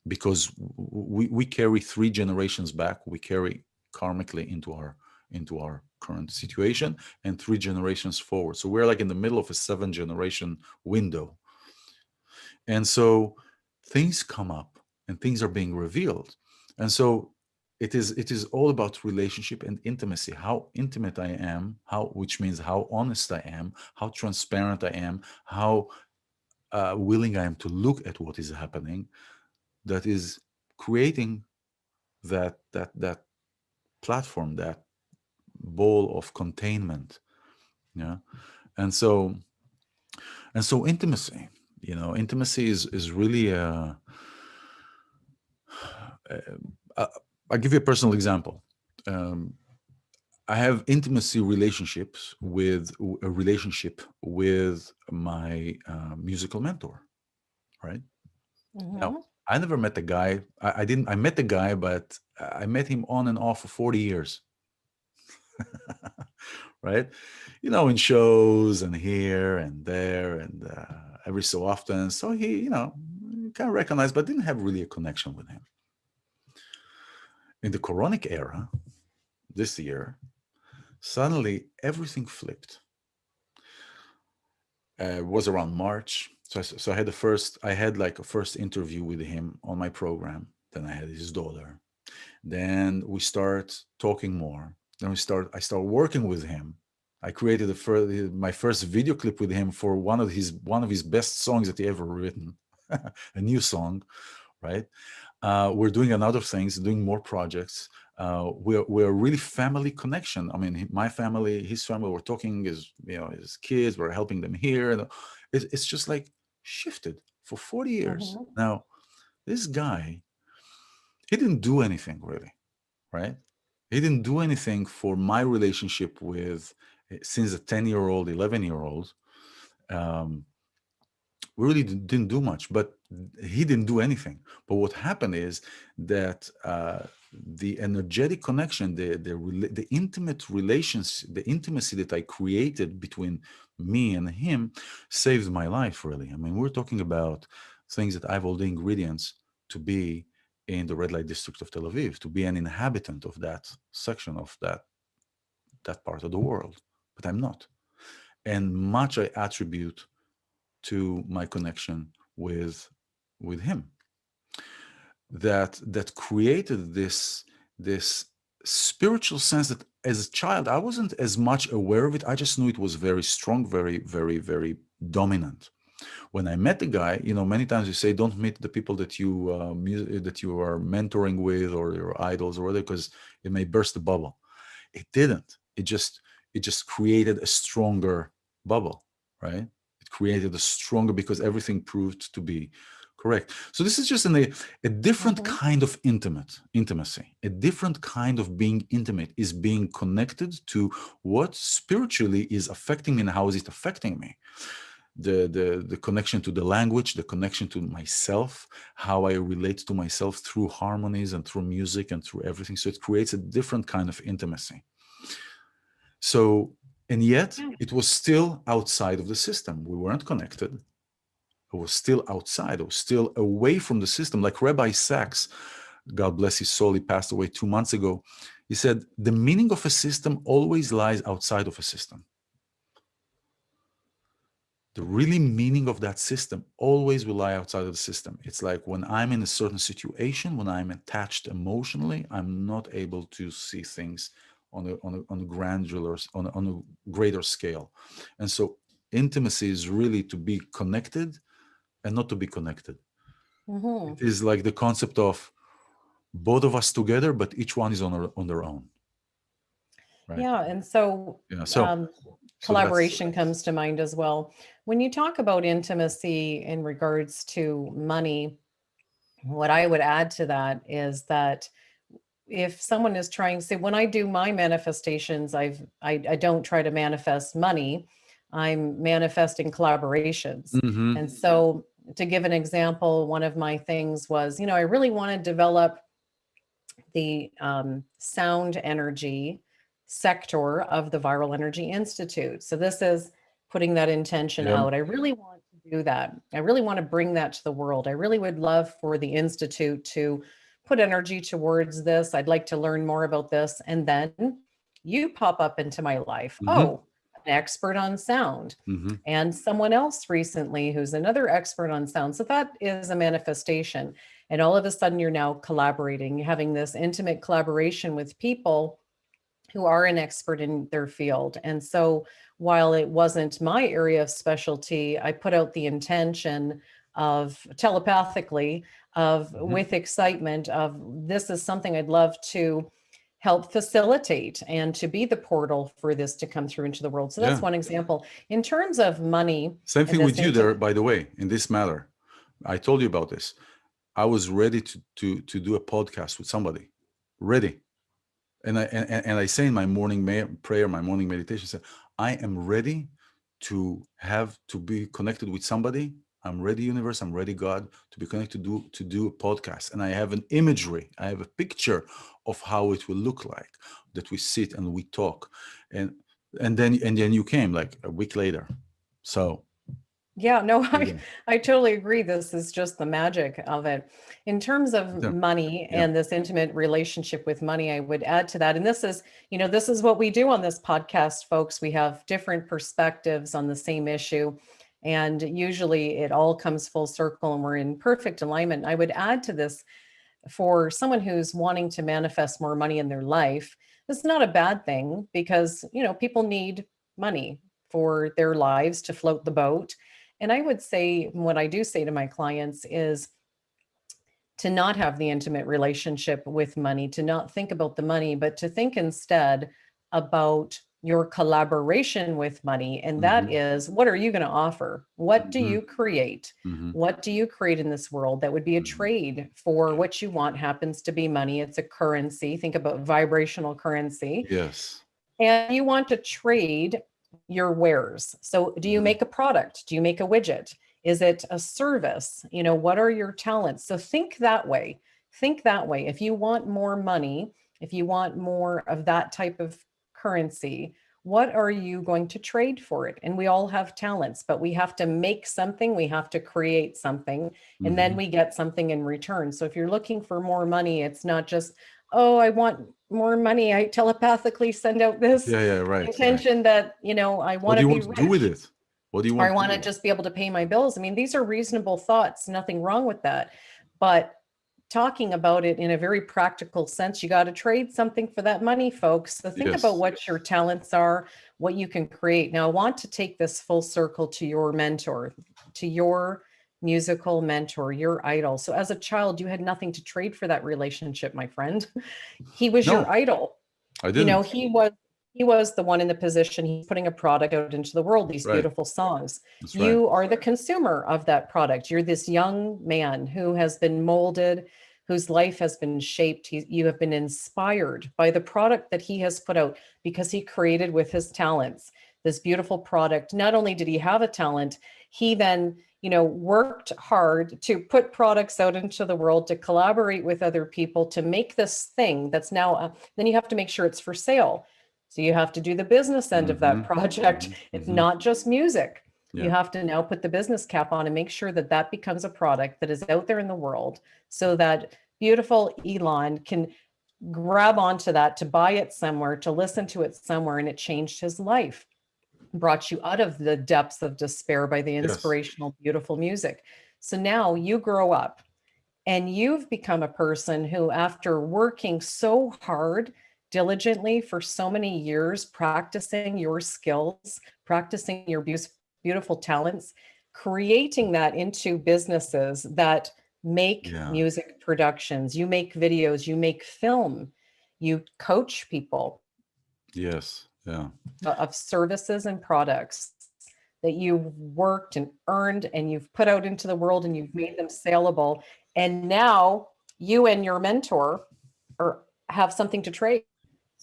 because we carry 3 generations back. We carry karmically into our current situation, and 3 generations forward. So we're like in the middle of a 7-generation window. And so things come up and things are being revealed. And so it is all about relationship and intimacy, how intimate I am, which means how honest I am, how transparent I am, how willing I am to look at what is happening, that is creating that platform, that ball of containment. Yeah. And so intimacy, intimacy is really I'll give you a personal example. I have intimacy relationships with a relationship with my musical mentor, right? Now, I never met the guy. I met the guy, but I met him on and off for 40 years. Right? In shows and here and there and every so often. So he, kind of recognized, but didn't have really a connection with him. In the Quranic era, this year, suddenly everything flipped. It was around March. So I had like a first interview with him on my program. Then I had his daughter. Then we start talking more. Then I start working with him. I created my first video clip with him for one of his best songs that he ever written, a new song, right? We're doing another things, doing more projects. We're really family connection. I mean, my family, his family, we're talking his kids, we're helping them here. And it's just like shifted for 40 years. Mhm. Now, this guy, he didn't do anything really, right? He didn't do anything for my relationship with, since a 10-year-old, 11-year-old. Um, we really didn't do much, but he didn't do anything. But what happened is that the energetic connection, the intimate relations, the intimacy that I created between me and him saved my life, really. I mean, we're talking about things that I have all the ingredients to be in the red light district of Tel Aviv, to be an inhabitant of that section of that part of the world, but I'm not. And much I attribute to my connection with him, that created this spiritual sense that as a child I wasn't as much aware of it. I just knew it was very strong, very, very, very dominant. When I met the guy, many times you say don't meet the people that you are mentoring with or your idols or whatever, because it may burst the bubble. It didn't. It just created a stronger bubble, right? It created a stronger, because everything proved to be correct. So this is just a different Mhm. kind of intimacy. A different kind of being intimate is being connected to what spiritually is affecting me and how is it affecting me. The connection to the language, the connection to myself, how I relate to myself through harmonies and through music and through everything. So it creates a different kind of intimacy. So, and yet Yeah. it was still outside of the system. We weren't connected. It was still outside. It was still away from the system. Like Rabbi Sachs, God bless his soul, he passed away 2 months ago. He said, the meaning of a system always lies outside of a system. The really meaning of that system always will lie outside of the system. It's like when I'm in a certain situation, when I'm attached emotionally, I'm not able to see things on a granular, on a greater scale. And so intimacy is really to be connected and not to be connected. Mhm. It is like the concept of both of us together, but each one is on their own, right? Yeah, and so Yeah. um, So that's collaboration comes to mind as well. When you talk about intimacy in regards to money, what I would add to that is that if someone is trying, say, when I do my manifestations, I don't try to manifest money. I'm manifesting collaborations. hmm And so to give an example, one of my things was, I really want to develop the sound energy sector of the Viral Energy Institute. So this is putting that intention yeah. out. I really want to do that. I really want to bring that to the world. I really would love for the Institute to put energy towards this. I'd like to learn more about this. And then you pop up into my life. hmm Oh, an expert on sound. hmm And someone else recently who's another expert on sound. So that is a manifestation. And all of a sudden, you're now collaborating, having this intimate collaboration with people who are an expert in their field. And so, while it wasn't my area of specialty, I put out the intention of telepathically, of hmm with excitement, of this is something I'd love to help facilitate and to be the portal for this to come through into the world. So that's yeah. one example. In terms of money Same and thing this with you there, intimate, by the way, in this matter. I told you about this. I was ready to do a podcast with somebody. Ready. And I say in my morning prayer, my morning meditation, say, I am ready to be connected with somebody. I'm ready, universe. I'm ready, God, to be connected to do a podcast. And I have an imagery. I have a picture of how it will look like, that we sit and we talk. And and then you came like a week later. So yeah, no, there you I go. I totally agree. This is just the magic of it. In terms of Yeah. money Yeah. and this intimate relationship with money, I would add to that. And this is, this is what we do on this podcast, folks. We have different perspectives on the same issue. And usually it all comes full circle and we're in perfect alignment. I would add to this for someone who's wanting to manifest more money in their life, it's not a bad thing because, people need money for their lives to float the boat. And I would say, what I do say to my clients is to not have the intimate relationship with money, to not think about the money, but to think instead about your collaboration with money. And that is, what are you going to offer? What do you create? What do you create in this world that would be a trade for what you want happens to be money? It's a currency. Think about vibrational currency. Yes. And you want to trade your wares. So do you make a product? Do you make a widget? Is it a service? What are your talents? So think that way. Think that way. If you want more money, if you want more of that type of currency, what are you going to trade for it? And we all have talents, but we have to make something, we have to create something, and then we get something in return. So if you're looking for more money, it's not just, oh, I want more money. I telepathically send out this intention that, I want to be rich. What do you want to do with it? What do you want? Or I want to just be able to pay my bills. I mean, these are reasonable thoughts, nothing wrong with that. But talking about it in a very practical sense, you got to trade something for that money, folks. So think about what your talents are, what you can create. Now, I want to take this full circle to your mentor, to your musical mentor, your idol. So as a child, you had nothing to trade for that relationship, my friend. He was your idol. I didn't. He was the one in the position, he's putting a product out into the world, these beautiful songs. You are the consumer of that product. You're this young man who has been molded, whose life has been shaped. You have been inspired by the product that he has put out because he created with his talents this beautiful product. Not only did he have a talent, he then, worked hard to put products out into the world, to collaborate with other people, to make this thing that's now, then you have to make sure it's for sale. So you have to do the business end of that project. It's not just music. You have to now put the business cap on and make sure that that becomes a product that is out there in the world so that beautiful iLan can grab onto that, to buy it somewhere, to listen to it somewhere. And it changed his life, brought you out of the depths of despair by the inspirational, beautiful music. So now you grow up and you've become a person who, after working so hard, diligently for so many years, practicing your skills, practicing your beautiful talents, creating that into businesses that make music productions. You make videos, you make film, you coach people. Yes. Yeah. Of services and products that you've worked and earned and you've put out into the world and you've made them saleable. And now you and your mentor have something to trade.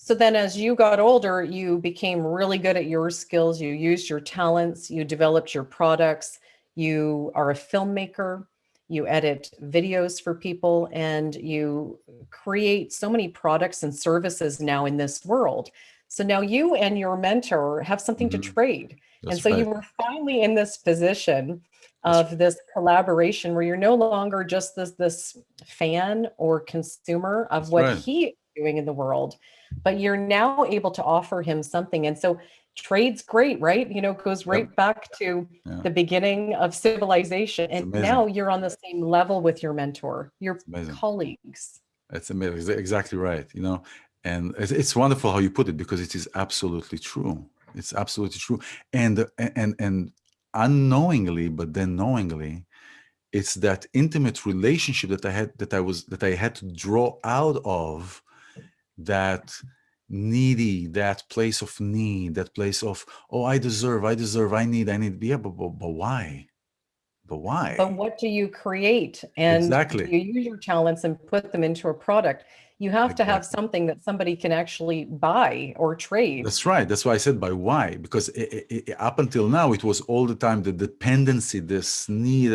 So then as you got older, you became really good at your skills. You used your talents, you developed your products, you are a filmmaker, you edit videos for people, and you create so many products and services now in this world. So now you and your mentor have something to trade. And so you were finally in this position of this collaboration where you're no longer just this fan or consumer of what he is doing in the world, but you're now able to offer him something. And so trade's great, right? It goes right back to the beginning of civilization. And now you're on the same level with your mentor, your colleagues. That's amazing. Exactly right. And it's wonderful how you put it, because it is absolutely true. It's absolutely true. And unknowingly, but then knowingly, it's that intimate relationship that I had to draw out of, that needy, that place of need, that place of, oh, I deserve, I need. Yeah, but why? But why? But what do you create? And do you use your talents and put them into a product? You have to have something that somebody can actually buy or trade. That's right. That's why I said by why, because up until now, it was all the time the dependency, this need,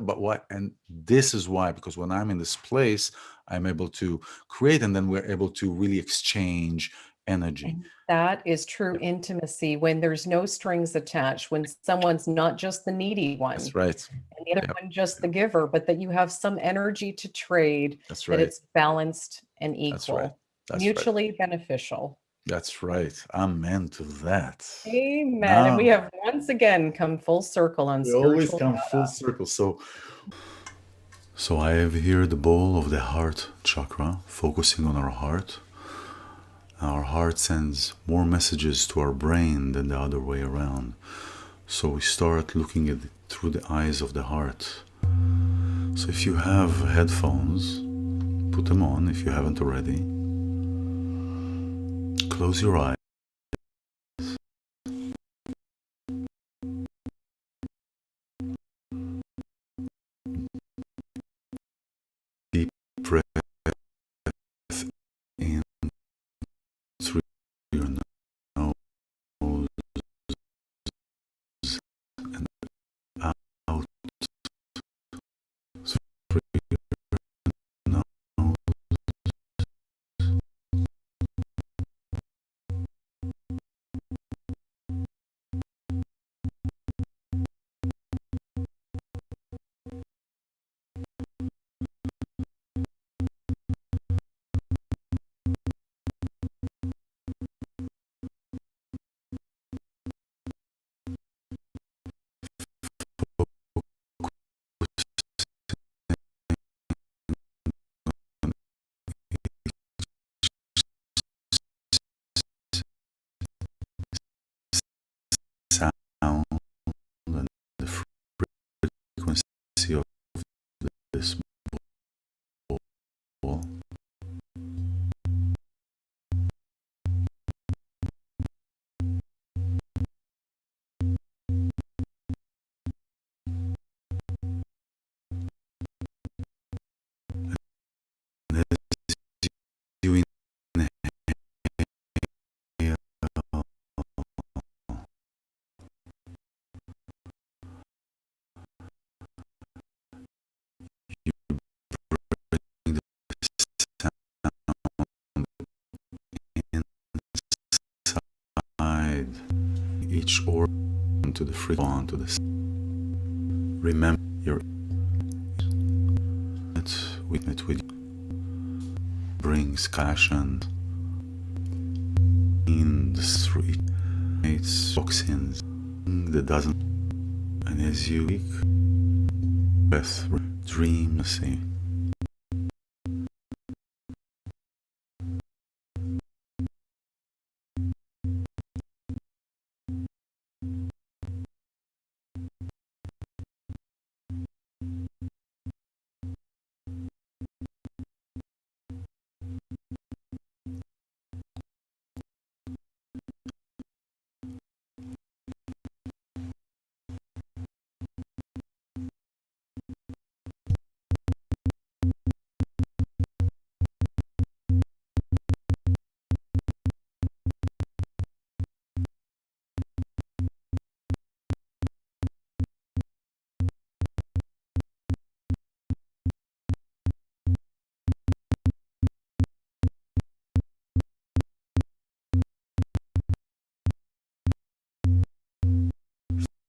but why? And this is why, because when I'm in this place, I'm able to create, and then we're able to really exchange energy. And that is true intimacy, when there's no strings attached, when someone's not just the needy one. That's right. And the other one just the giver, but that you have some energy to trade. That's right. That it's balanced and equal. That's right. That's mutually beneficial. That's right. Amen to that. Amen. Now, and we have once again come full circle on spiritual. We always come full circle. So I have here the bowl of the heart chakra, focusing on our heart. Our heart sends more messages to our brain than the other way around. So we start looking at it through the eyes of the heart. So if you have headphones, put them on if you haven't already. Close your eyes. Deep breath in through your nose and out through your nose. Sound and the frequency of this bowl. And as you inhale, you bring the sound inside each organ to the frequency, to the sound. Remember your it with brings passion in the street, it's toxins that doesn't, and as you speak, breath, dream, see.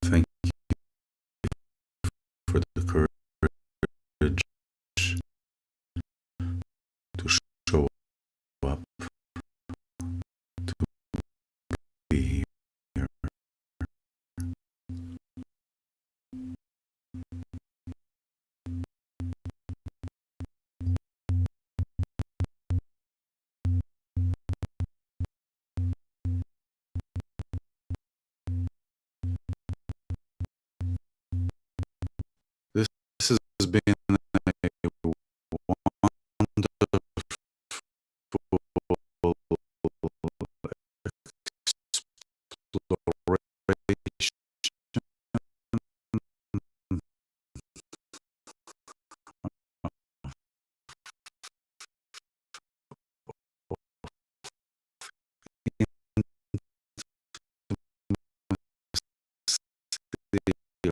Thank you for the courage to show up, to be here. This has been a wonderful exploration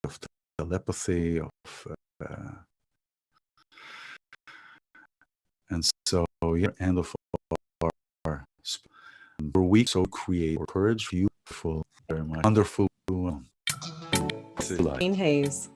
of telepathy, of and so yeah, end of our week. So create courage, beautiful, very much wonderful. Hayes.